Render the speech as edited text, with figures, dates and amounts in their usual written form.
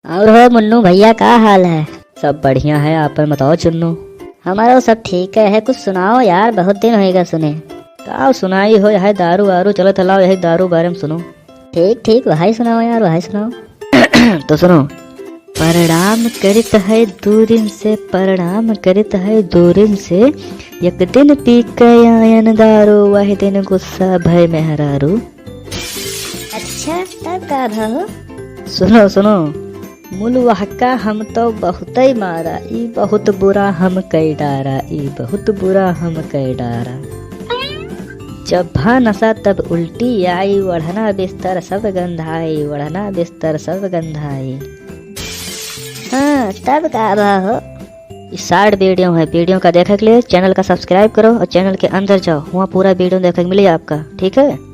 और हो मुन्नू भैया, का हाल है? सब बढ़िया है, आप बताओ चुन्नू। हमारा सब ठीक है। कुछ सुनाओ यार, बहुत दिन होएगा सुने। का सुनाई हो, यही दारू वारू चलो थलाओ, यही दारू बारे में सुनो। ठीक ठीक, वही सुनाओ यार, वही सुनाओ। तो सुनो। प्रणाम करित है दूरिम से, प्रणाम करित है दूरिम से, एक दिन पी के आयन दारू, वही दिन गुस्सा भय मेहरारू। अच्छा, तब का हो? सुनो सुनो। मुलवहका हम तो बहुत ही मारा, ई बहुत बुरा हम कई डारा, ई बहुत बुरा हम कई डारा। जब भा नशा तब उल्टी आई, वढ़ना बिस्तर सब गंधाई, वढ़ना बिस्तर सब गंधाई। हाँ, तब का हो? शॉर्ट वीडियो है, वीडियो का देखने के लिए चैनल का सब्सक्राइब करो और चैनल के अंदर जाओ, वहाँ पूरा वीडियो देखने के मिले आपका। ठीक है।